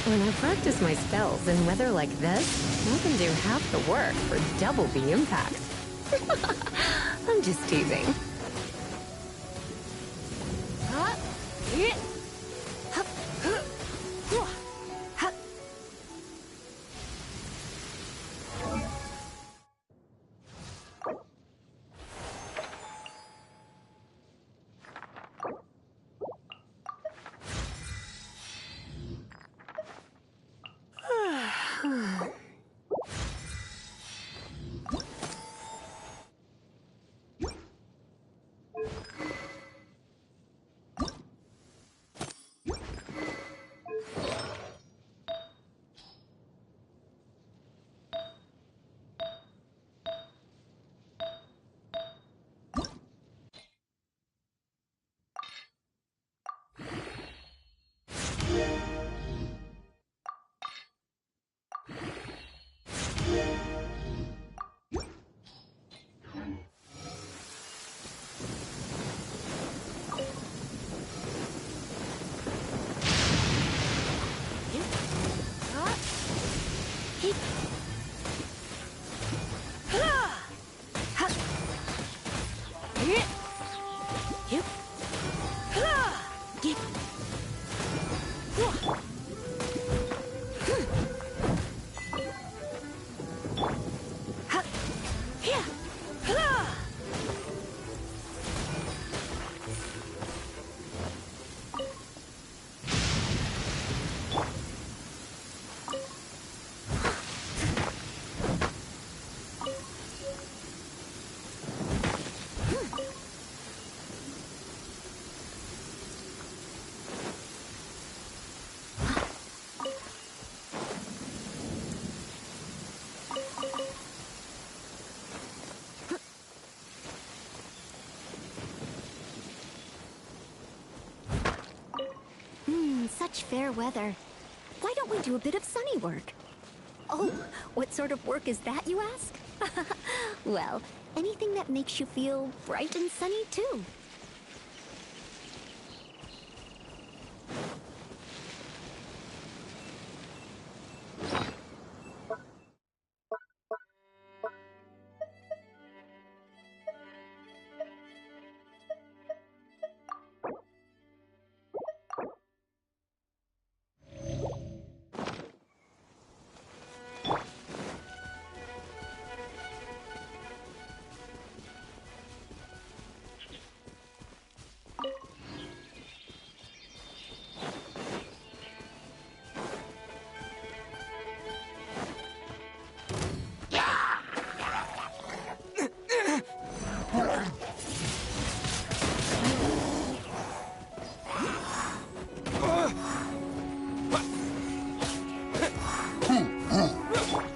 When I practice my spells in weather like this, I can do half the work for double the impact. I'm just teasing. fair weather. Why don't we do a bit of sunny work? Oh, what sort of work is that, you ask? Well, anything that makes you feel bright and sunny, too.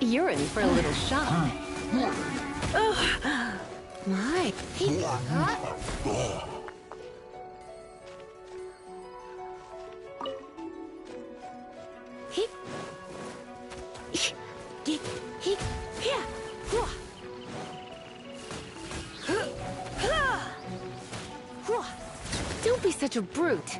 You're in for a little shock. Ugh. My. Don't be such a brute.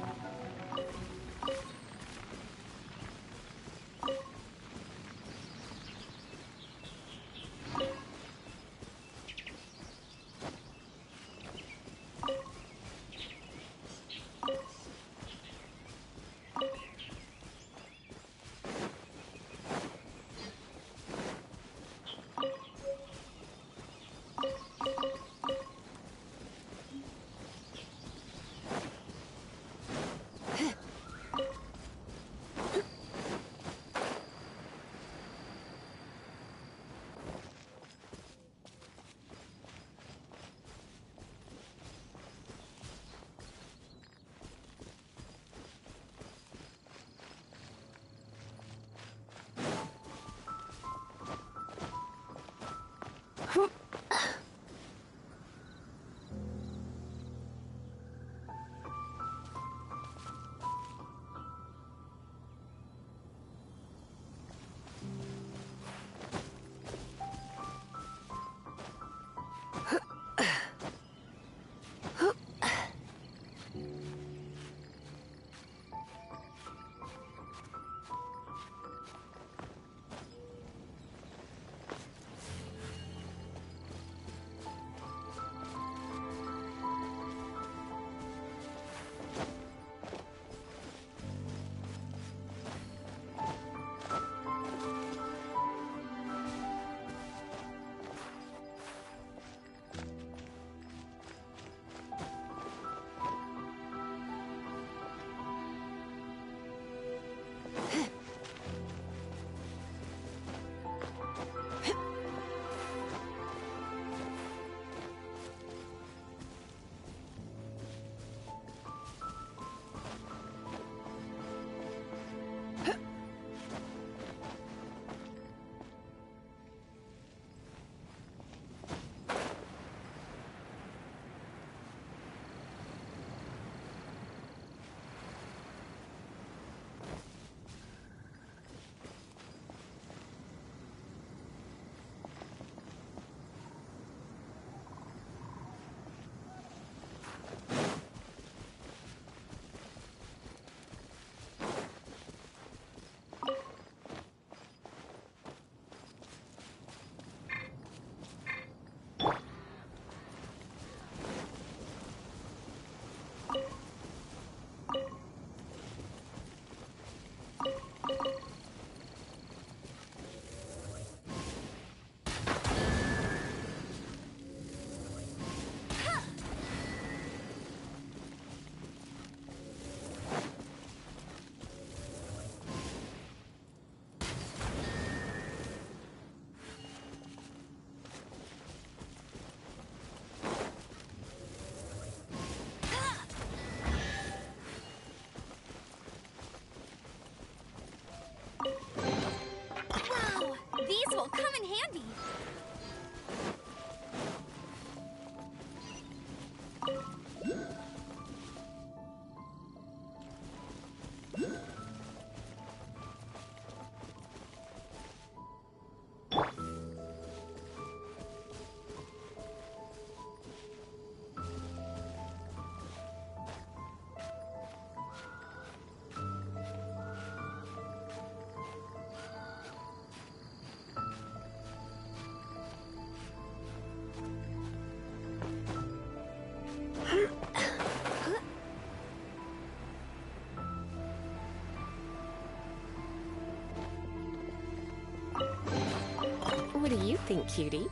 do you think, cutie?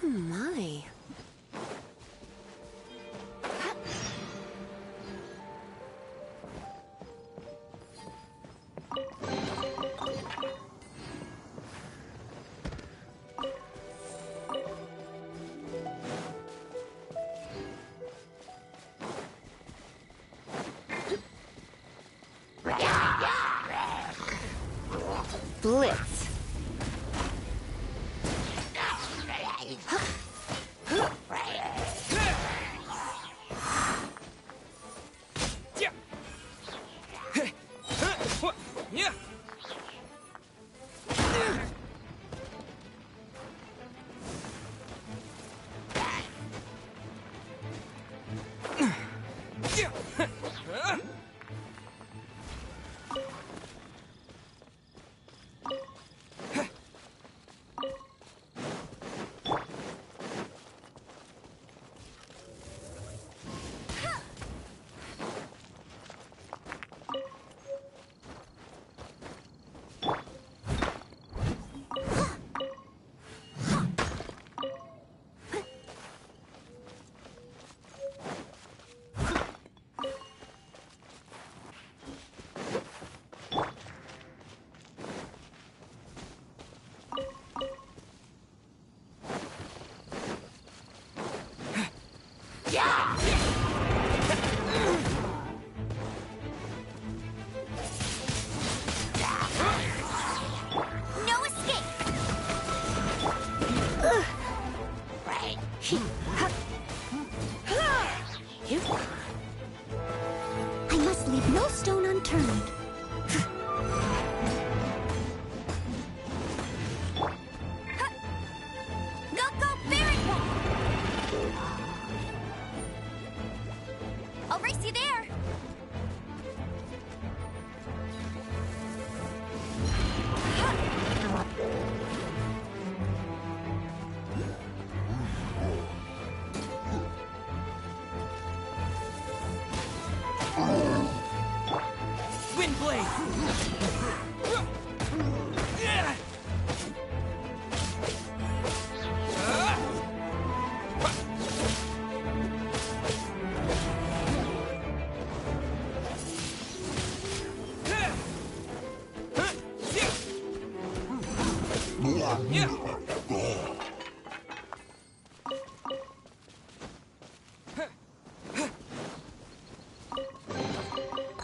My. Blitz. Yeah. No escape! Right. I must leave no stone unturned. Go, go, Barry! I'll race you there. Wind blade.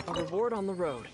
A reward on the road.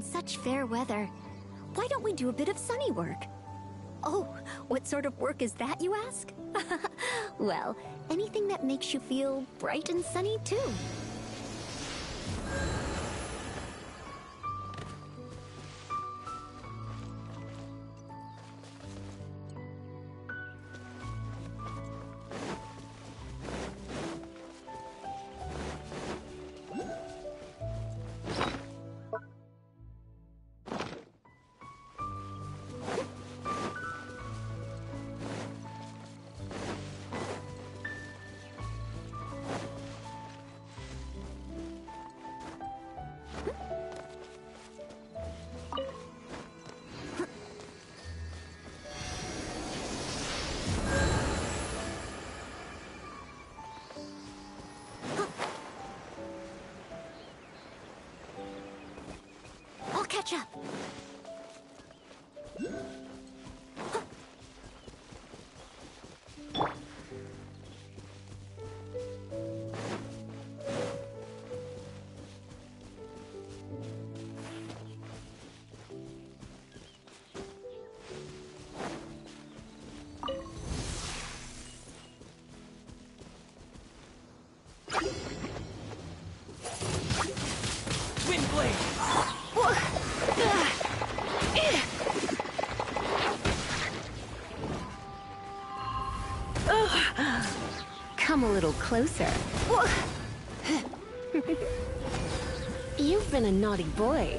Such fair weather. Why don't we do a bit of sunny work? Oh, what sort of work is that, you ask? Well, anything that makes you feel bright and sunny, too. I'll catch up. Wind blade! Come a little closer. You've been a naughty boy.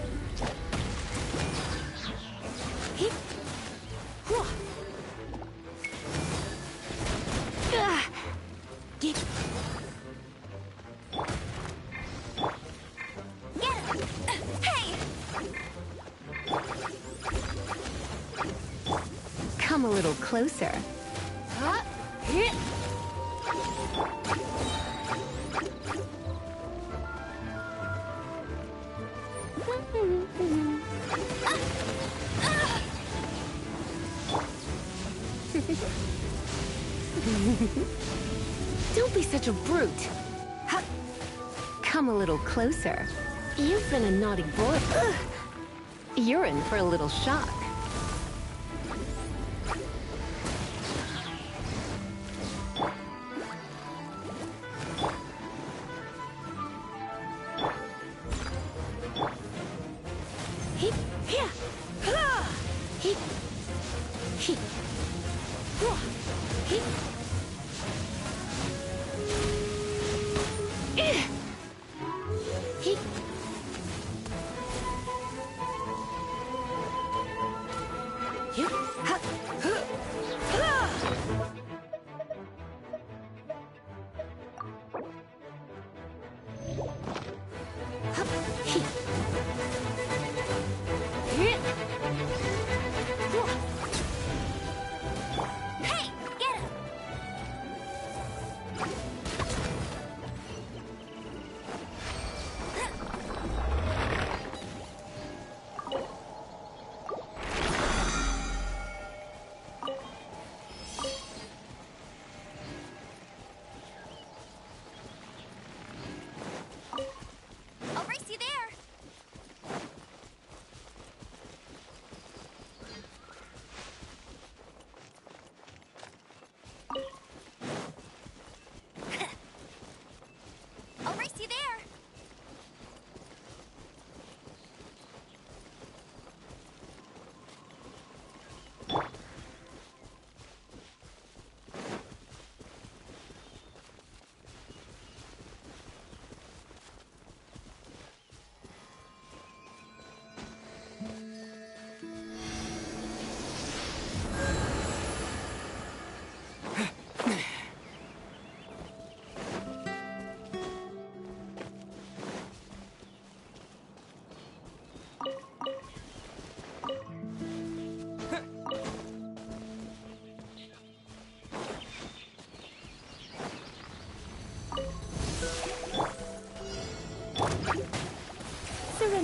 Come a little closer. Don't be such a brute. Come a little closer. You've been a naughty boy. You're in for a little shock.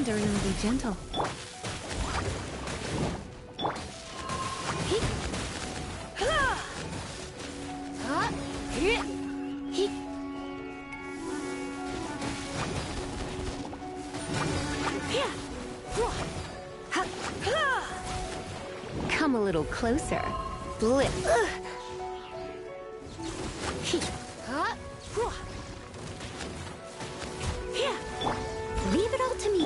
surrender and I'll be gentle. Come a little closer. Blip. Leave it all to me.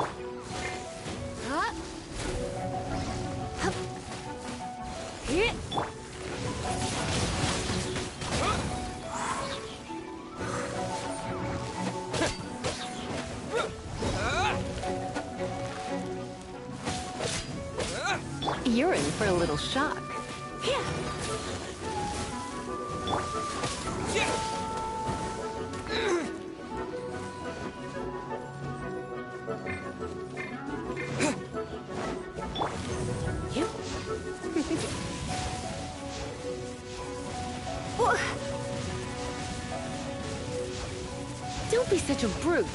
You're in for a little shock. Don't be such a brute.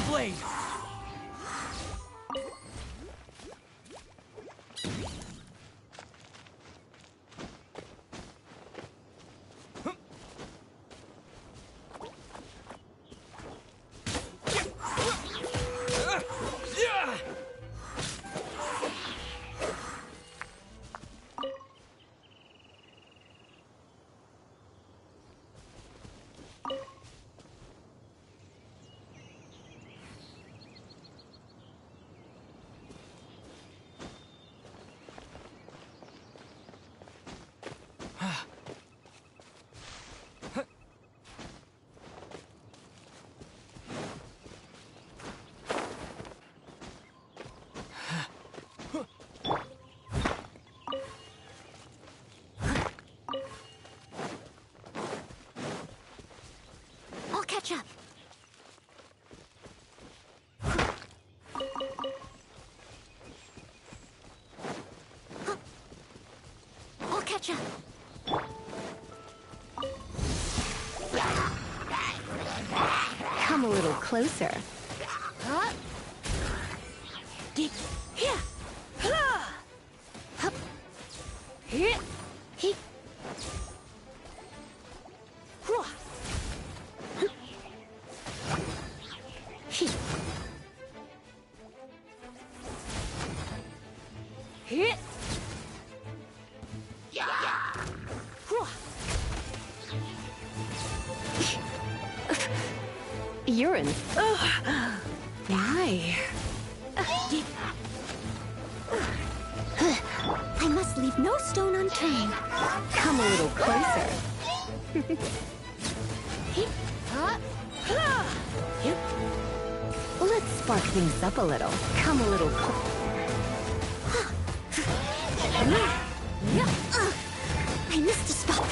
Blade! I'll catch up. I'll catch up. Come a little closer. You're in. Why? I must leave no stone unturned. Come a little closer. Let's spark things up a little. Come a little I missed a spot.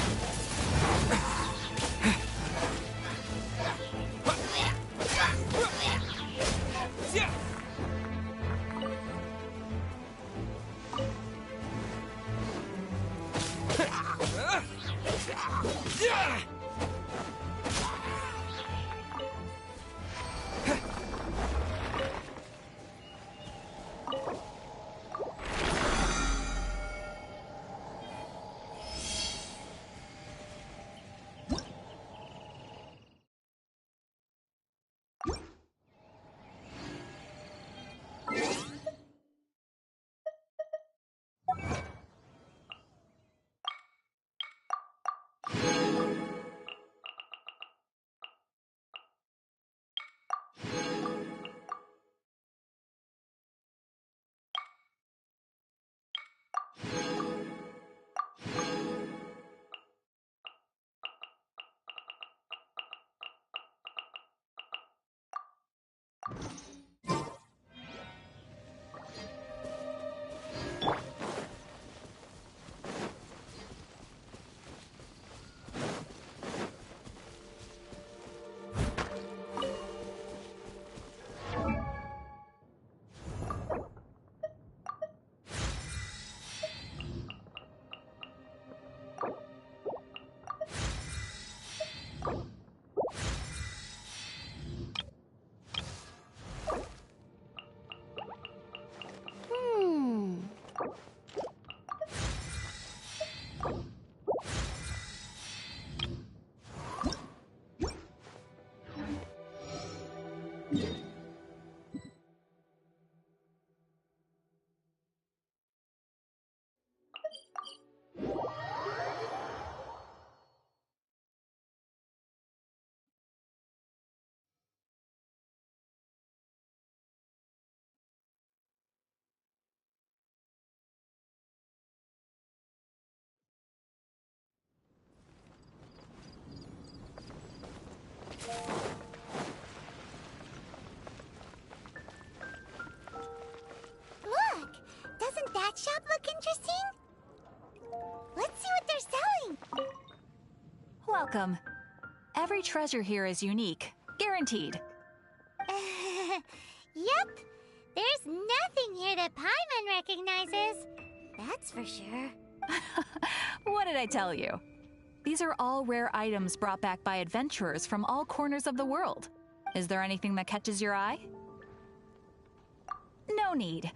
Look! Doesn't that shop look interesting? Let's see what they're selling! Welcome. Every treasure here is unique. Guaranteed. Yep. There's nothing here that Paimon recognizes. That's for sure. What did I tell you? These are all rare items brought back by adventurers from all corners of the world. Is there anything that catches your eye? No need.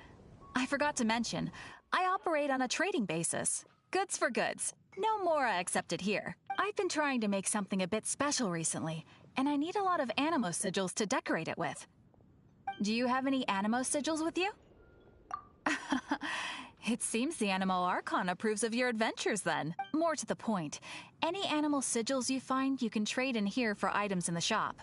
I forgot to mention, I operate on a trading basis. Goods for goods. No Mora accepted here. I've been trying to make something a bit special recently, and I need a lot of animo sigils to decorate it with. Do you have any animo sigils with you? It seems the Animo Archon approves of your adventures then. More to the point, any animal sigils you find you can trade in here for items in the shop.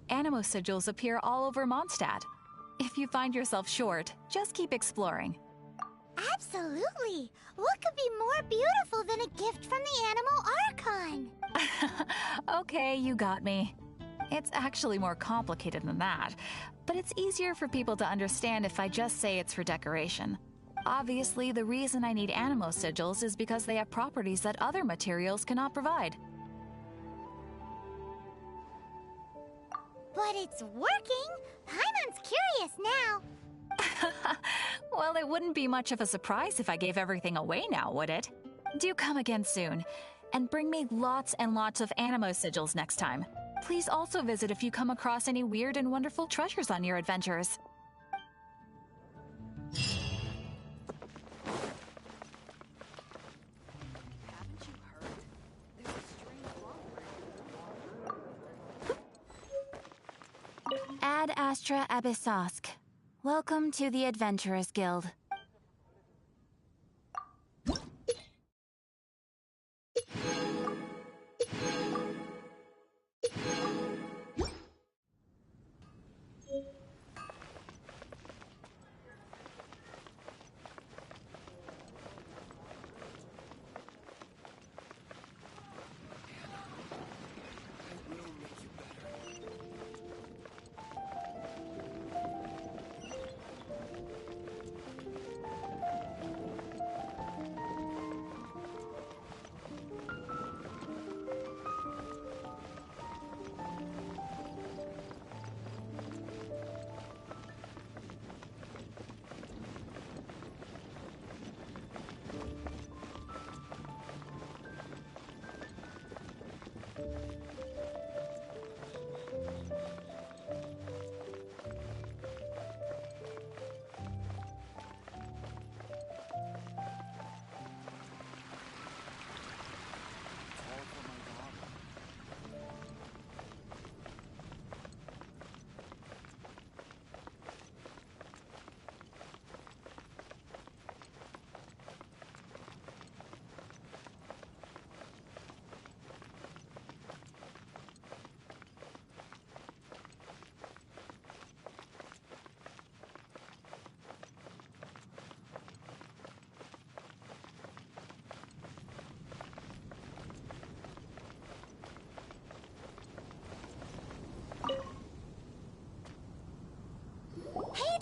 Animo sigils appear all over Mondstadt. If you find yourself short, just keep exploring. Absolutely! What could be more beautiful than a gift from the Animal Archon? Okay, you got me. It's actually more complicated than that, but it's easier for people to understand if I just say it's for decoration. Obviously, the reason I need animo sigils is because they have properties that other materials cannot provide. But it's working! Paimon's curious now. Well, it wouldn't be much of a surprise if I gave everything away now, would it? Do come again soon, and bring me lots and lots of animo sigils next time. Please also visit if you come across any weird and wonderful treasures on your adventures. Ad Astra Abyssosk. Welcome to the Adventurers Guild.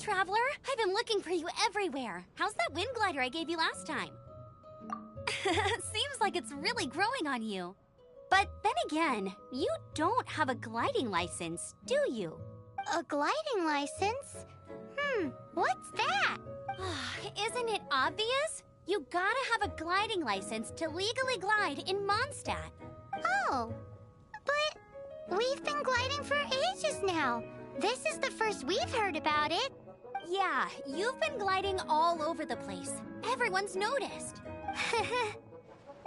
traveler. I've been looking for you everywhere. How's that wind glider I gave you last time? Seems like it's really growing on you. But then again, you don't have a gliding license, do you? A gliding license? What's that? Isn't it obvious? You gotta have a gliding license to legally glide in Mondstadt. Oh, but we've been gliding for ages now. This is the first we've heard about it. Yeah, you've been gliding all over the place. Everyone's noticed.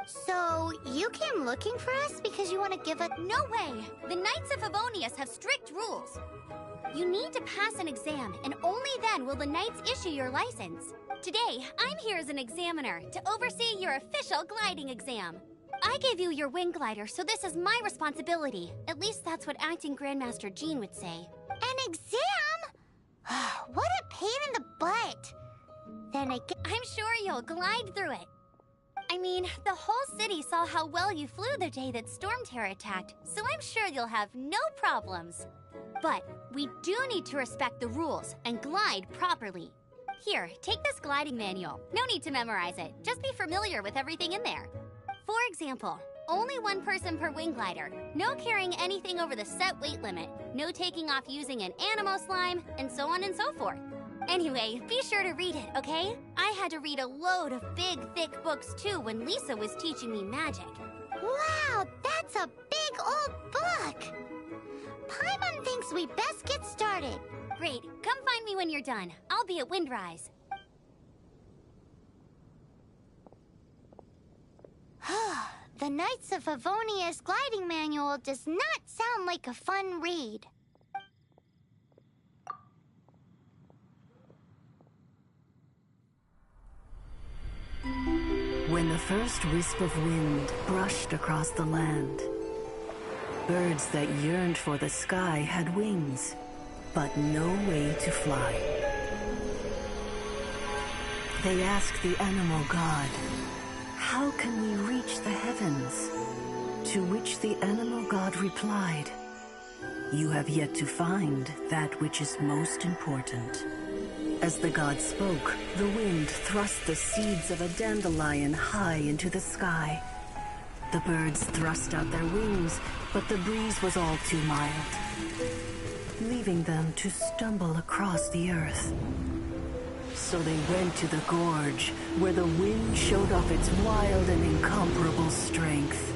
So, you came looking for us because you want to give a... No way! The Knights of Favonius have strict rules. You need to pass an exam, and only then will the Knights issue your license. Today, I'm here as an examiner to oversee your official gliding exam. I gave you your wing glider, so this is my responsibility. At least that's what Acting Grandmaster Jean would say. An exam? What a pain in the butt. Then I'm sure you'll glide through it. I mean, the whole city saw how well you flew the day that Storm Terror attacked, so I'm sure you'll have no problems. But we do need to respect the rules and glide properly. Here, take this gliding manual. No need to memorize it. Just be familiar with everything in there. For example, only one person per wing glider. No carrying anything over the set weight limit. No taking off using an animo slime, and so on and so forth. Anyway, be sure to read it, okay? I had to read a load of big, thick books too when Lisa was teaching me magic. Wow, that's a big old book! Paimon thinks we best get started. Great, come find me when you're done. I'll be at Windrise. The Knights of Favonius gliding manual does not sound like a fun read. When the first wisp of wind brushed across the land, birds that yearned for the sky had wings, but no way to fly. They asked the animal god, "How can we reach the heavens?" To which the animal god replied, "You have yet to find that which is most important." As the god spoke, the wind thrust the seeds of a dandelion high into the sky. The birds thrust out their wings, but the breeze was all too mild, leaving them to stumble across the earth. So they went to the gorge, where the wind showed off its wild and incomparable strength.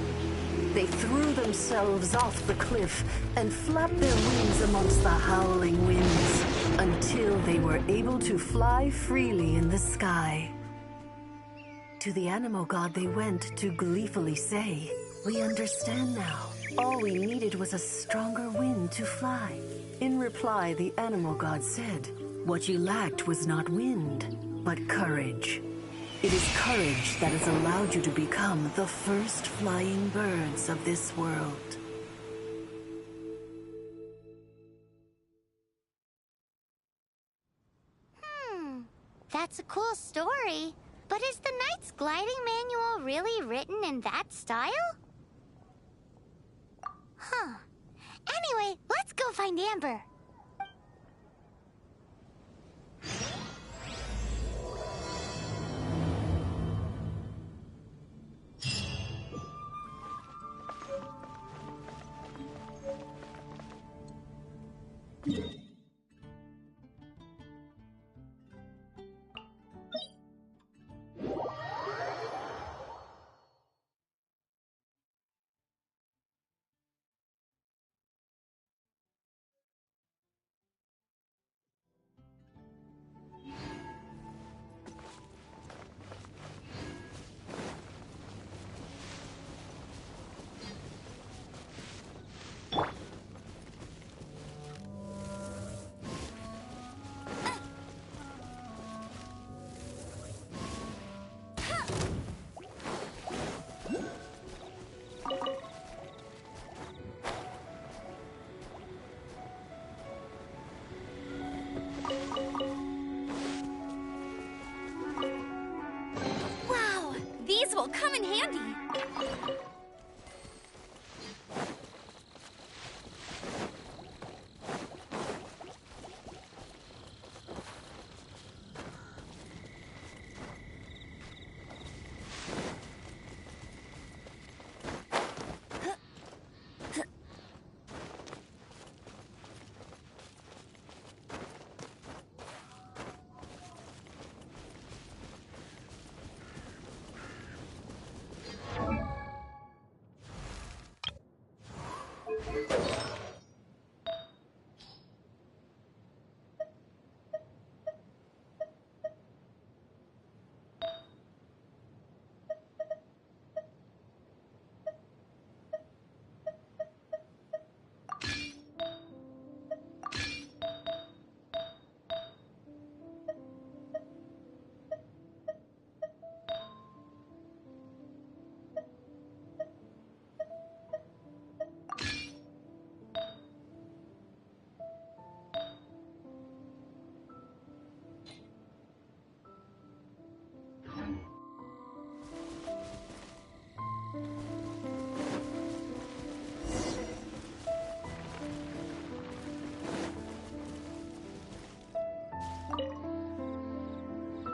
They threw themselves off the cliff and flapped their wings amongst the howling winds until they were able to fly freely in the sky. To the animal god they went to gleefully say, "We understand now. All we needed was a stronger wind to fly." In reply, the animal god said, "What you lacked was not wind, but courage. It is courage that has allowed you to become the first flying birds of this world." That's a cool story. But is the Knight's gliding manual really written in that style? Anyway, let's go find Amber. These will come in handy.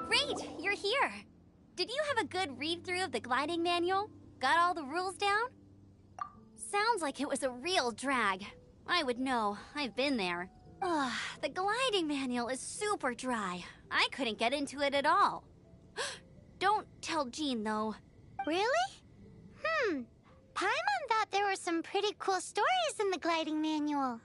Great, you're here. Did you have a good read-through of the gliding manual? Got all the rules down? Sounds like it was a real drag. I would know. I've been there. Ugh, the gliding manual is super dry. I couldn't get into it at all. Don't tell Jean, though. Really? Paimon thought there were some pretty cool stories in the gliding manual.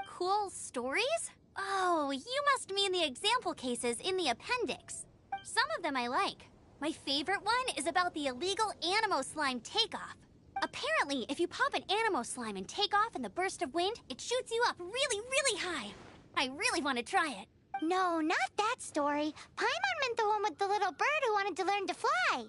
Cool stories? Oh, you must mean the example cases in the appendix. Some of them I like. My favorite one is about the illegal Animo Slime takeoff. Apparently, if you pop an Animo Slime and take off in the burst of wind, it shoots you up really, really high. I really want to try it. No, not that story. Paimon meant the one with the little bird who wanted to learn to fly.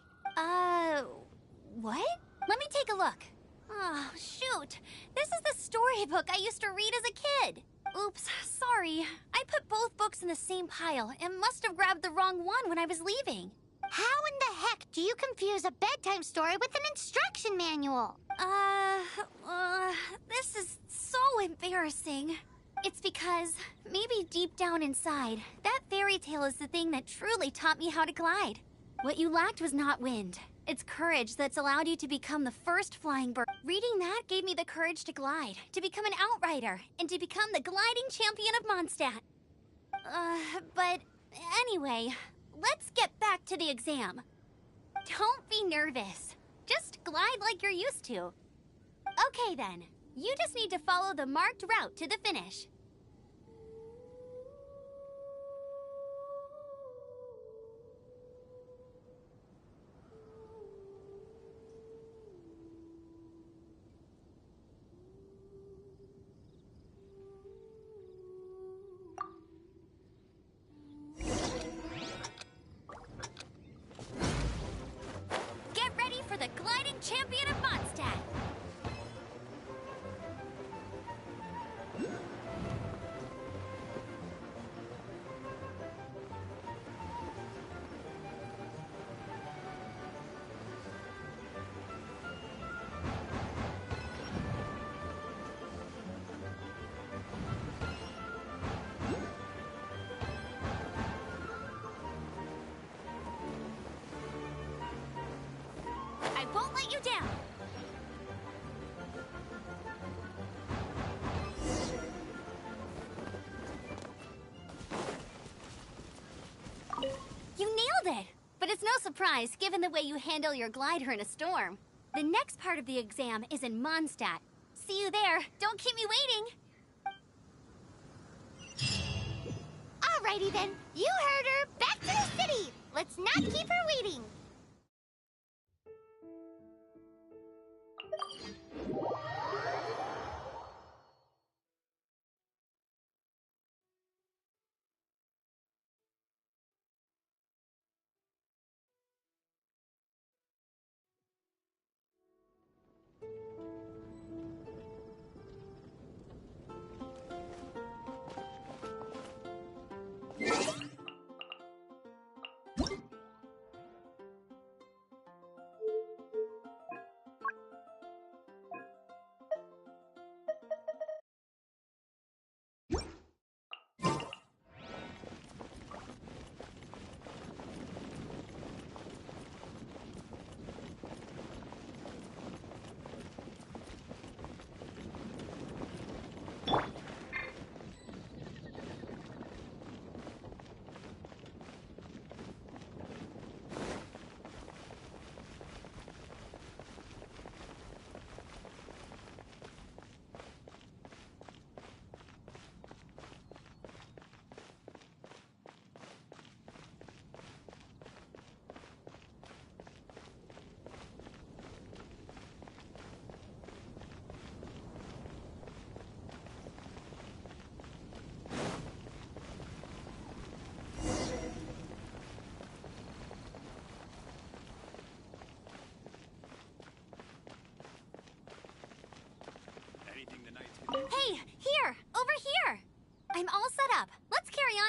What? Let me take a look. Oh, shoot. This is the storybook I used to read as a kid. Oops, sorry. I put both books in the same pile and must have grabbed the wrong one when I was leaving. How in the heck do you confuse a bedtime story with an instruction manual? This is so embarrassing. It's because, maybe deep down inside, that fairy tale is the thing that truly taught me how to glide. What you lacked was not wind. It's courage that's allowed you to become the first flying bird. Reading that gave me the courage to glide, to become an outrider, and to become the gliding champion of Mondstadt. But anyway, let's get back to the exam. Don't be nervous. Just glide like you're used to. Okay then, you just need to follow the marked route to the finish. Get ready for the gliding champion of Mondstadt! I won't let you down! You nailed it! But it's no surprise, given the way you handle your glider in a storm. The next part of the exam is in Mondstadt. See you there. Don't keep me waiting! Alrighty then, you heard her. Back to the city. Let's not keep her waiting.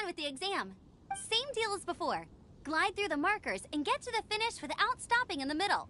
on with the exam. Same deal as before. Glide through the markers and get to the finish without stopping in the middle.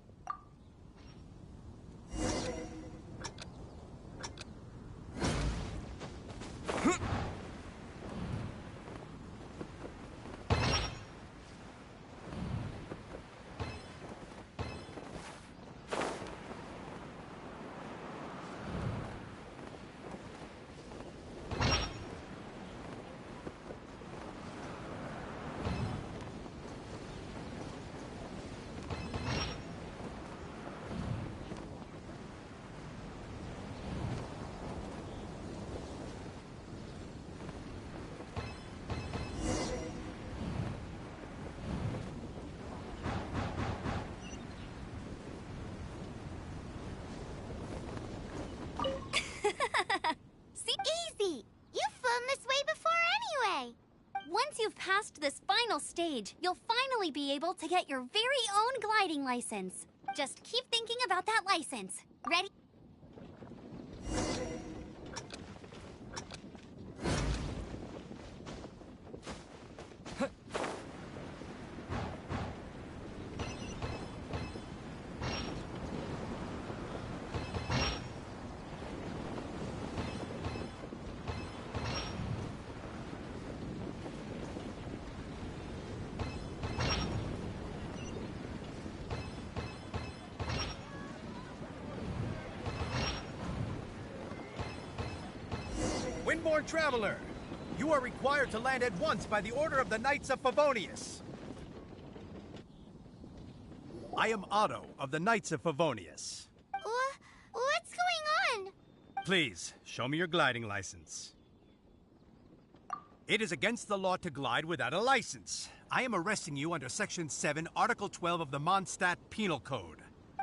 See, easy! You've flown this way before anyway! Once you've passed this final stage, you'll finally be able to get your very own gliding license. Just keep thinking about that license. Ready? Windborne Traveler, you are required to land at once by the order of the Knights of Favonius. I am Otto of the Knights of Favonius. What's going on? Please, show me your gliding license. It is against the law to glide without a license. I am arresting you under Section 7, Article 12 of the Mondstadt Penal Code.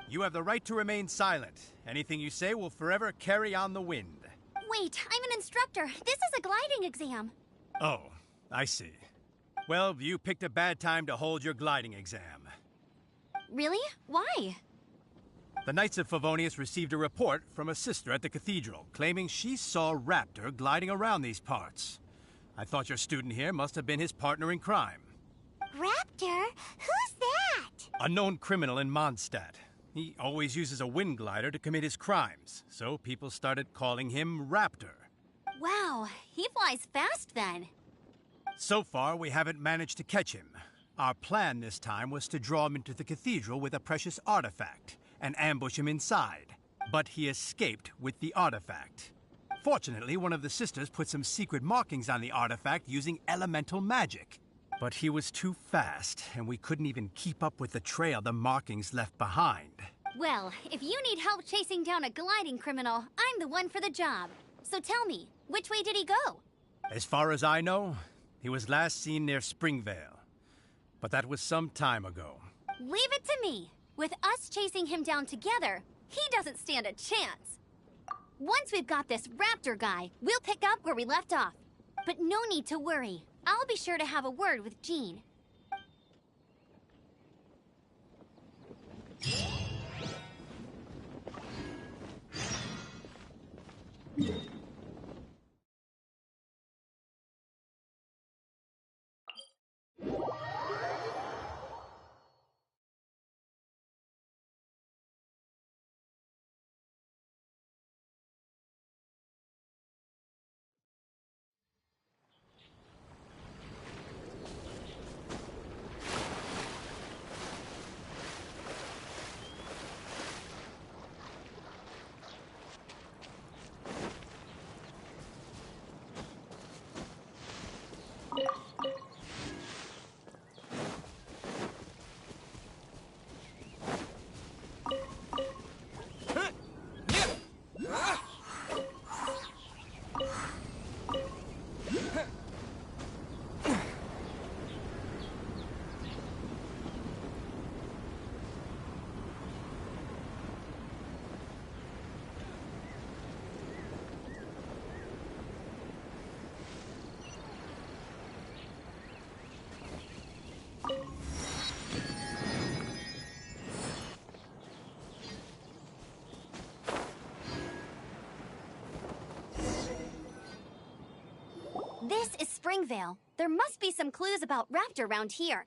You have the right to remain silent. Anything you say will forever carry on the wind. Wait, I'm an instructor. This is a gliding exam. Oh, I see. Well, you picked a bad time to hold your gliding exam. Really? Why? The Knights of Favonius received a report from a sister at the cathedral claiming she saw Raptor gliding around these parts. I thought your student here must have been his partner in crime. Raptor? Who's that? A known criminal in Mondstadt. He always uses a wind glider to commit his crimes, so people started calling him Raptor. Wow, he flies fast then. So far, we haven't managed to catch him. Our plan this time was to draw him into the cathedral with a precious artifact and ambush him inside. But he escaped with the artifact. Fortunately, one of the sisters put some secret markings on the artifact using elemental magic. But he was too fast, and we couldn't even keep up with the trail the markings left behind. Well, if you need help chasing down a gliding criminal, I'm the one for the job. So tell me, which way did he go? As far as I know, he was last seen near Springvale. But that was some time ago. Leave it to me. With us chasing him down together, he doesn't stand a chance. Once we've got this Raptor guy, we'll pick up where we left off. But no need to worry. I'll be sure to have a word with Jean. This is Springvale. There must be some clues about Raptor around here.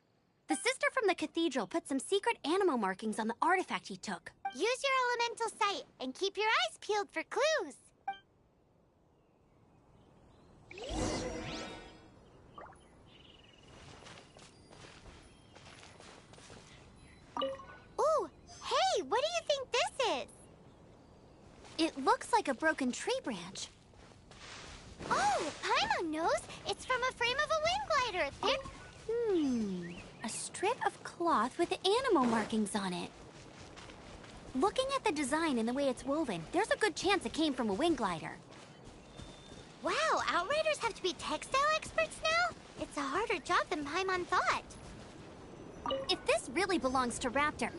The sister from the cathedral put some secret animal markings on the artifact he took. Use your elemental sight and keep your eyes peeled for clues. Ooh, hey, what do you think this is? It looks like a broken tree branch. Oh, Paimon knows. It's from a frame of a wind glider. A strip of cloth with animal markings on it. Looking at the design and the way it's woven, there's a good chance it came from a wind glider. Wow, Outriders have to be textile experts now? It's a harder job than Paimon thought. If this really belongs to Raptor...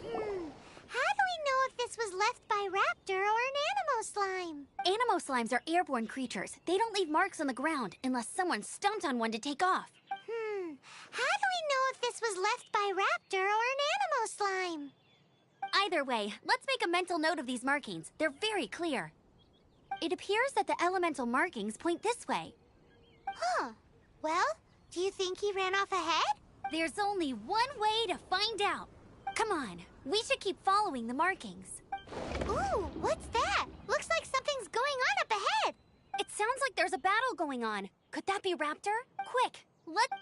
How do we know if this was left by Raptor or an Animo slime? Animo slimes are airborne creatures. They don't leave marks on the ground unless someone stomped on one to take off. How do we know if this was left by Raptor or an Animo slime? Either way, let's make a mental note of these markings. They're very clear. It appears that the elemental markings point this way. Huh. Well, do you think he ran off ahead? There's only one way to find out. Come on, we should keep following the markings. Ooh, what's that? Looks like something's going on up ahead. It sounds like there's a battle going on. Could that be Raptor? Quick, let's...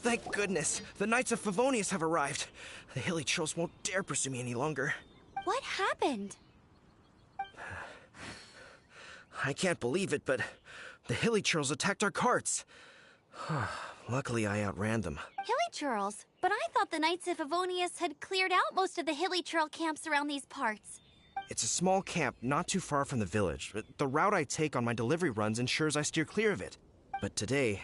Thank goodness, the Knights of Favonius have arrived. The hilly trolls won't dare pursue me any longer. What happened? I can't believe it, but the hilly trolls attacked our carts. Luckily, I outran them. Hilly Churls? But I thought the Knights of Favonius had cleared out most of the Hilly Churl camps around these parts. It's a small camp not too far from the village. The route I take on my delivery runs ensures I steer clear of it. But today,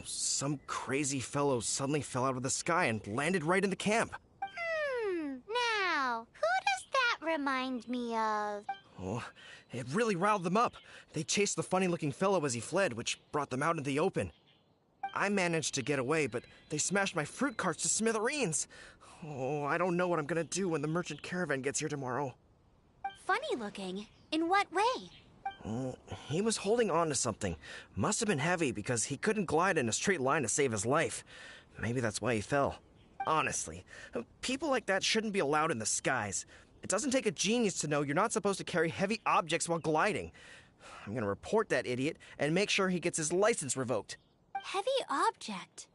some crazy fellow suddenly fell out of the sky and landed right in the camp. Now, who does that remind me of? Oh, it really riled them up. They chased the funny-looking fellow as he fled, which brought them out into the open. I managed to get away, but they smashed my fruit carts to smithereens. Oh, I don't know what I'm gonna do when the merchant caravan gets here tomorrow. Funny looking? In what way? Oh, he was holding on to something. Must have been heavy because he couldn't glide in a straight line to save his life. Maybe that's why he fell. Honestly, people like that shouldn't be allowed in the skies. It doesn't take a genius to know you're not supposed to carry heavy objects while gliding. I'm gonna report that idiot and make sure he gets his license revoked. Heavy object?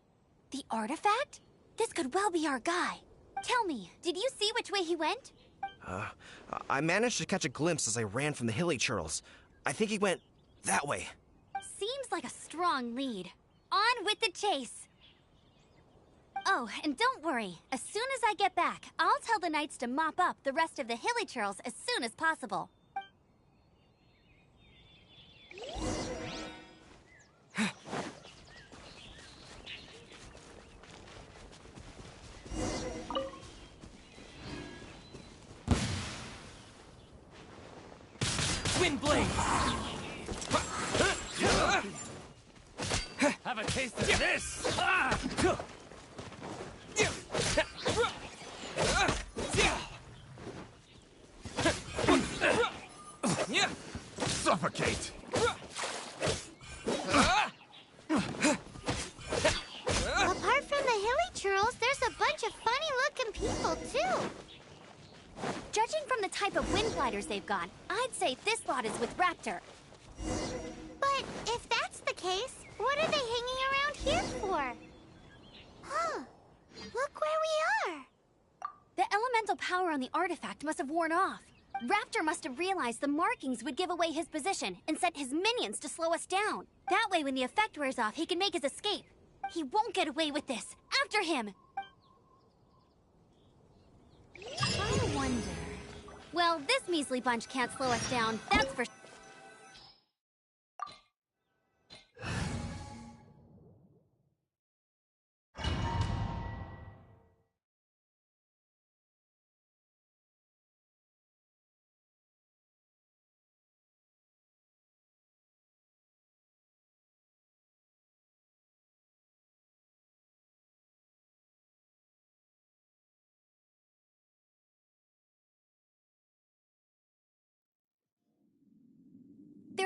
The artifact? This could well be our guy. Tell me, did you see which way he went? I managed to catch a glimpse as I ran from the hilly churls. I think he went that way. Seems like a strong lead. On with the chase. Oh, and don't worry. As soon as I get back, I'll tell the knights to mop up the rest of the hilly churls as soon as possible. Wind blade! Have a taste of this! Suffocate! Apart from the hilly churls, there's a bunch of funny-looking people, too. Judging from the type of wind gliders they've got, I'd say this lot is with Raptor. But if that's the case, what are they hanging around here for? Huh. Look where we are. The elemental power on the artifact must have worn off. Raptor must have realized the markings would give away his position and sent his minions to slow us down. That way, when the effect wears off, he can make his escape. He won't get away with this. After him! I wonder... Well, this measly bunch can't slow us down, that's for sure.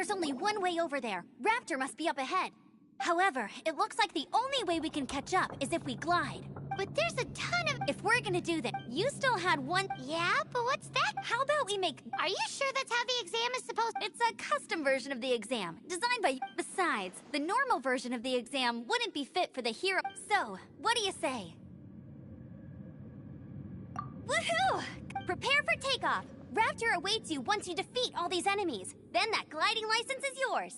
there's only one way over there. Raptor must be up ahead. However, it looks like the only way we can catch up is if we glide. But there's a ton of... If we're gonna do that, you still had one... Yeah, but what's that? How about we make... Are you sure that's how the exam is supposed... It's a custom version of the exam, designed by you. Besides, the normal version of the exam wouldn't be fit for the hero. So, what do you say? Woohoo! Prepare for takeoff. Raptor awaits you once you defeat all these enemies. Then that gliding license is yours.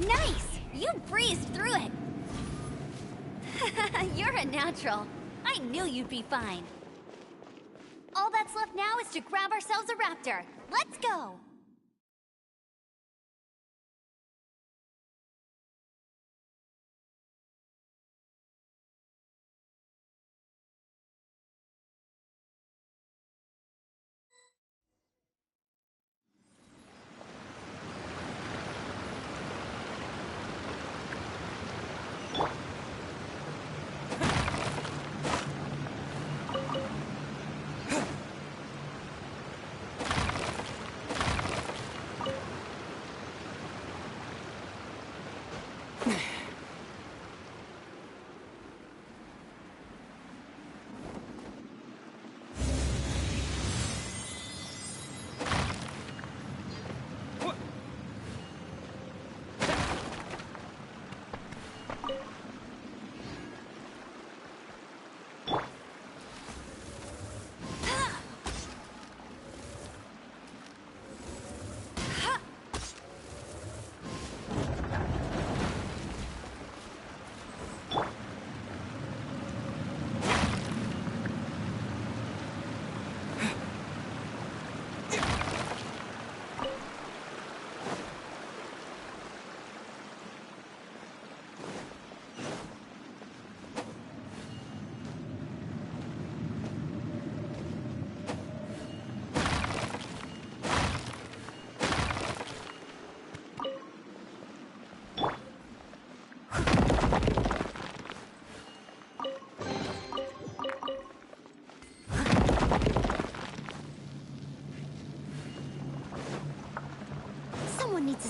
Nice! You breezed through it! You're a natural. I knew you'd be fine. All that's left now is to grab ourselves a raptor. Let's go!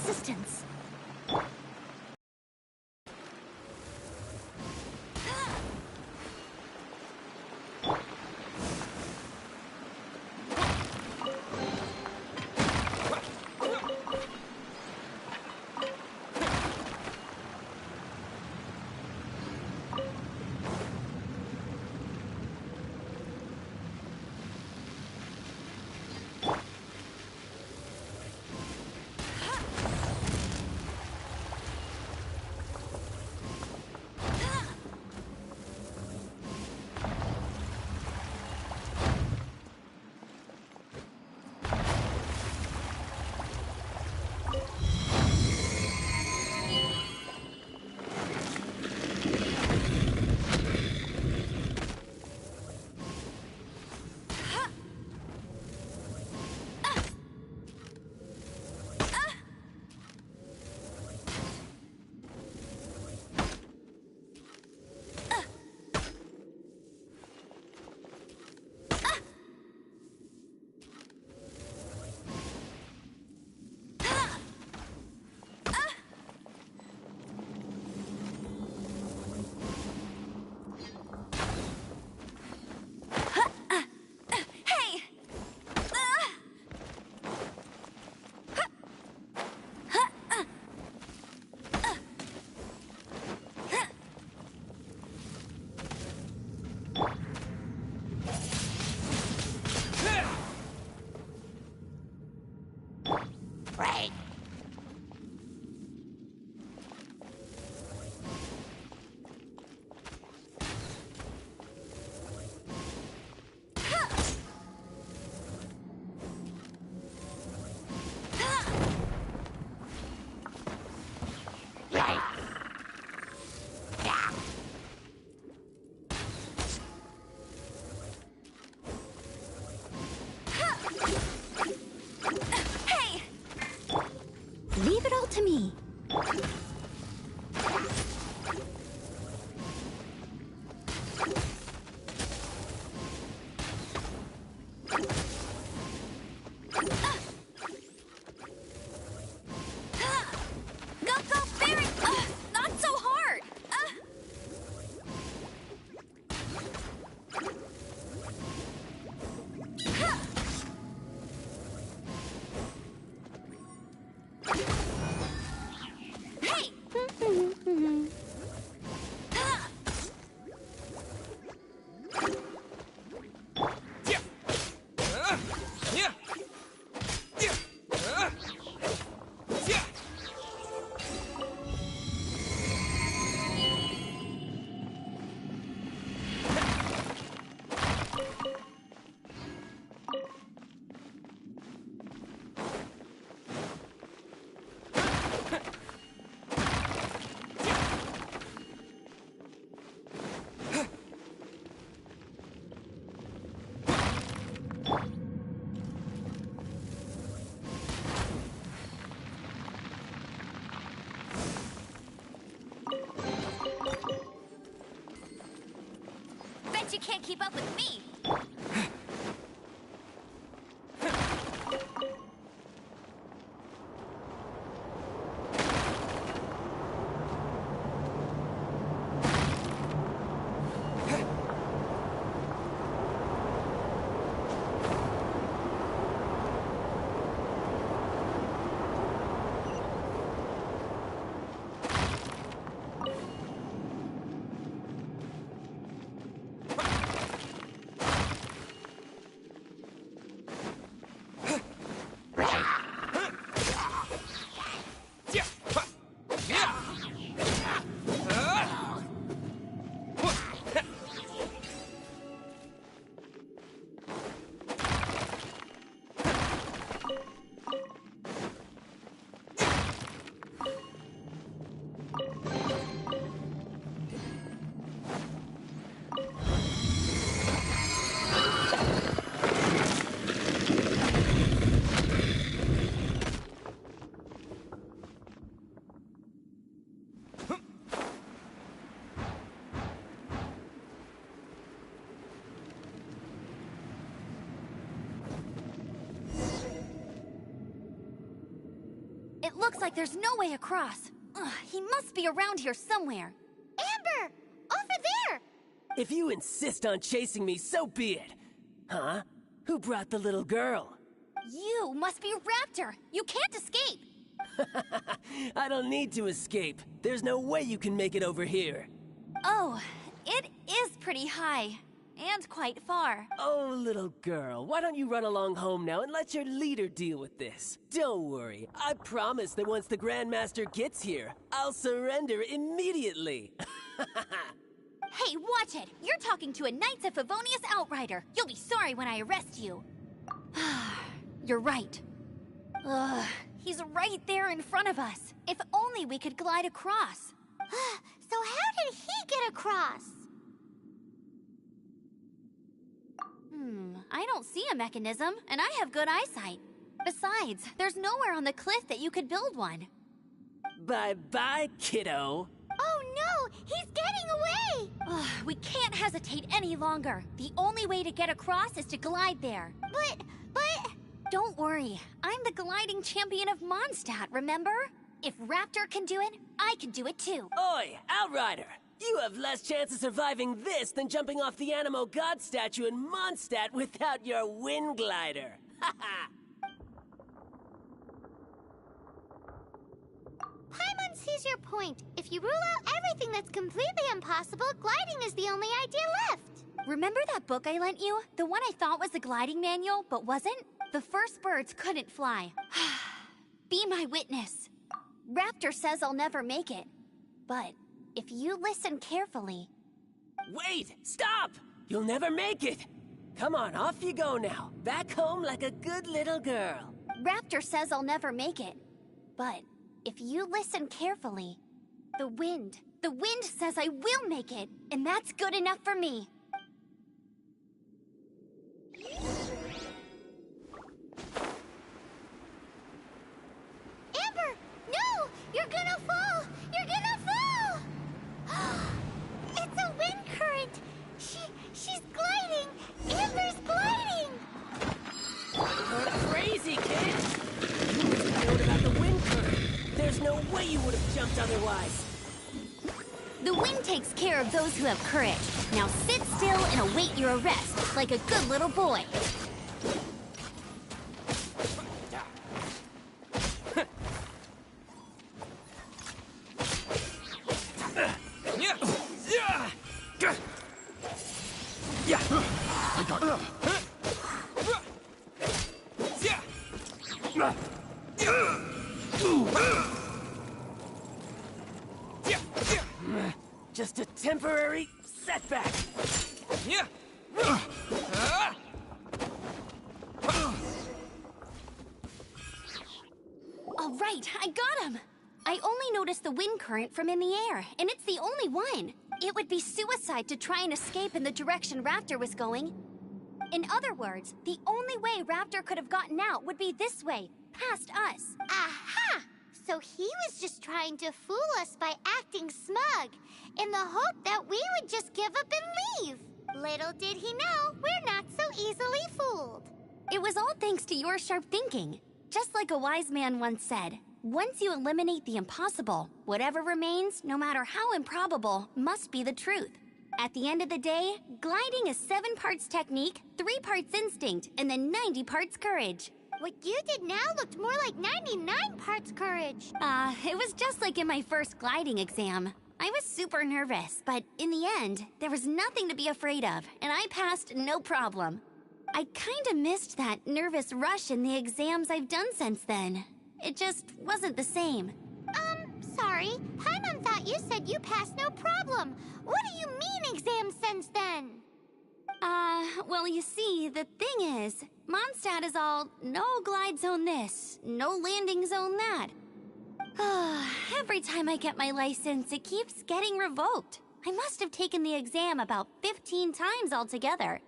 resistance. Right. Right. Yeah. Hey! Leave it all to me. Go, go, Barry! Not so hard! Hey! Bet you can't keep up with me! Looks like there's no way across. Ugh, he must be around here somewhere. Amber! Over there! If you insist on chasing me, so be it. Huh? Who brought the little girl? You must be Raptor! You can't escape! I don't need to escape. There's no way you can make it over here. Oh, it is pretty high. And quite far. Oh, little girl, why don't you run along home now and let your leader deal with this? Don't worry, I promise that once the Grandmaster gets here, I'll surrender immediately. Hey, watch it! You're talking to a Knights of Favonius outrider. You'll be sorry when I arrest you. You're right. Ugh, he's right there in front of us. If only we could glide across. So how did he get across? I don't see a mechanism, and I have good eyesight. Besides, there's nowhere on the cliff that you could build one. Bye-bye, kiddo. Oh no! He's getting away! Ugh, we can't hesitate any longer. The only way to get across is to glide there. But... Don't worry. I'm the gliding champion of Mondstadt, remember? If Raptor can do it, I can do it too. Oi, Outrider! You have less chance of surviving this than jumping off the Animo God statue in Mondstadt without your wind glider. Haha! Paimon sees your point. If you rule out everything that's completely impossible, gliding is the only idea left. Remember that book I lent you? The one I thought was the gliding manual, but wasn't? The first birds couldn't fly. Be my witness. Raptor says I'll never make it. But if you listen carefully... Wait! Stop! You'll never make it! Come on, off you go now. Back home like a good little girl. Raptor says I'll never make it. But if you listen carefully, the wind says I will make it, and that's good enough for me. Amber! No! You're gonna fall! You're gonna fall! It's a wind current! She's gliding! Amber's gliding! You're crazy, kid! You must have known about the wind current. There's no way you would have jumped otherwise. The wind takes care of those who have courage. Now sit still and await your arrest, like a good little boy. Just a temporary setback. All right, I got him. I only noticed the wind current from in the air, and it's the only one. It would be suicide to try and escape in the direction Raptor was going. In other words, the only way Raptor could have gotten out would be this way, past us. Aha! So he was just trying to fool us by acting smug, in the hope that we would just give up and leave. Little did he know, we're not so easily fooled. It was all thanks to your sharp thinking. Just like a wise man once said, once you eliminate the impossible, whatever remains, no matter how improbable, must be the truth. At the end of the day, gliding is 7 parts technique, 3 parts instinct, and then 90 parts courage. What you did now looked more like 99 parts courage. It was just like in my first gliding exam. I was super nervous, but in the end, there was nothing to be afraid of, and I passed no problem. I kinda missed that nervous rush in the exams I've done since then. It just wasn't the same. Sorry. Paimon thought you said you passed no problem. What do you mean exams since then? Well, you see, the thing is, Mondstadt is all no glide zone this, no landing zone that. Every time I get my license, it keeps getting revoked. I must have taken the exam about 15 times altogether.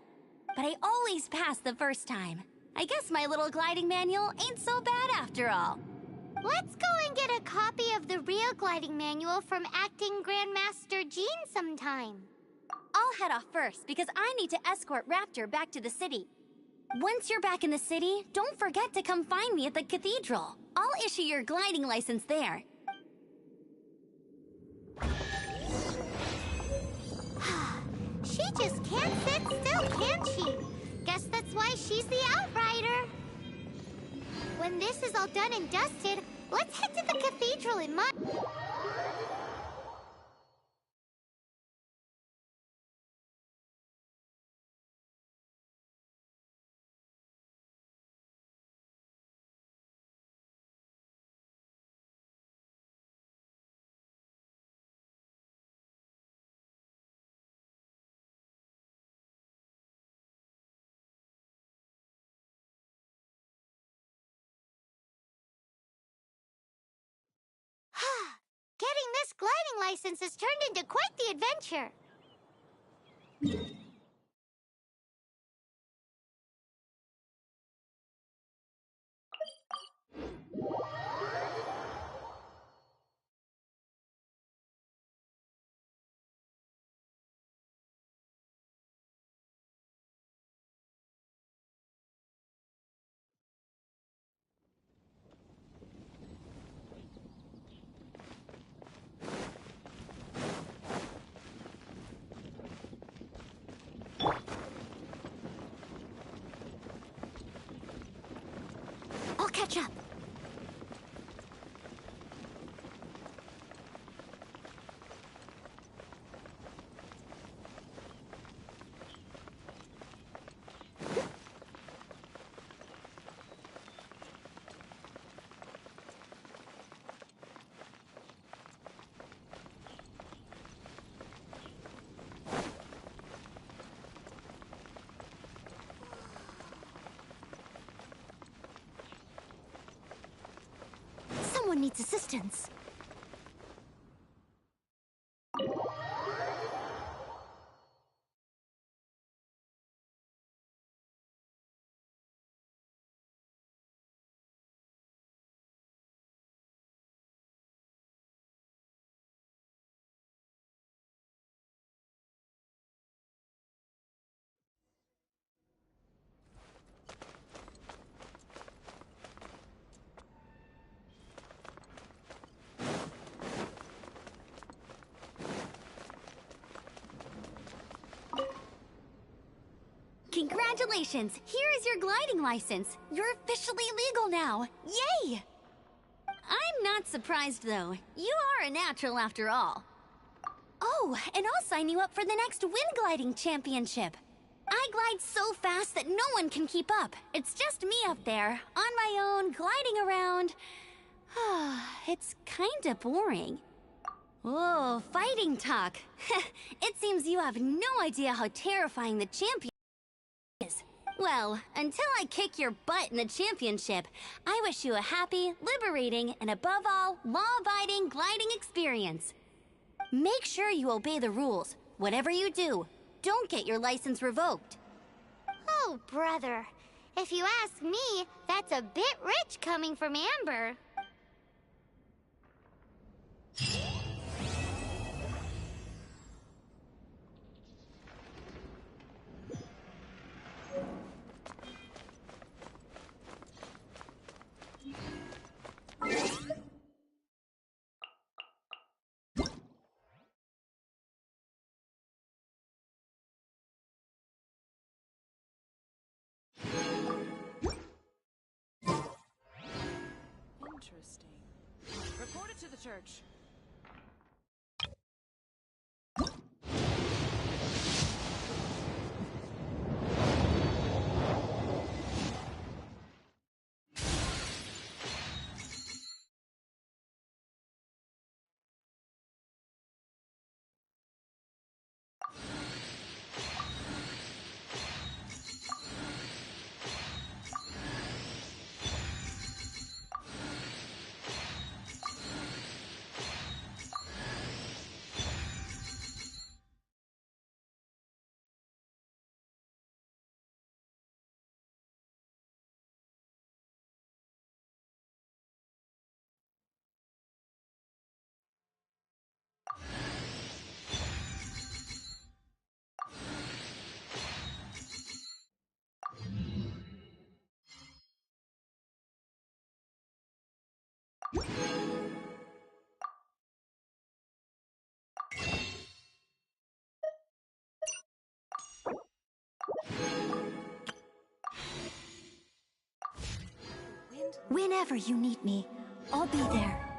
But I always pass the first time. I guess my little gliding manual ain't so bad after all. Let's go and get a copy of the real gliding manual from Acting Grandmaster Jean sometime. I'll head off first because I need to escort Raptor back to the city. Once you're back in the city, don't forget to come find me at the cathedral. I'll issue your gliding license there. She just can't sit still, can she? Guess that's why she's the Outrider. When this is all done and dusted, let's head to the cathedral in my... Getting this gliding license has turned into quite the adventure. I'll catch up. Someone needs assistance. Congratulations! Here is your gliding license. You're officially legal now. Yay! I'm not surprised, though. You are a natural after all. Oh, and I'll sign you up for the next wind gliding championship. I glide so fast that no one can keep up. It's just me up there, on my own, gliding around. It's kinda boring. Oh, fighting talk. It seems you have no idea how terrifying the champion is. Well, until I kick your butt in the championship, I wish you a happy, liberating, and above all, law-abiding gliding experience. Make sure you obey the rules. Whatever you do, don't get your license revoked. Oh, brother. If you ask me, that's a bit rich coming from Amber. Interesting. Report it to the church. Whenever you need me, I'll be there.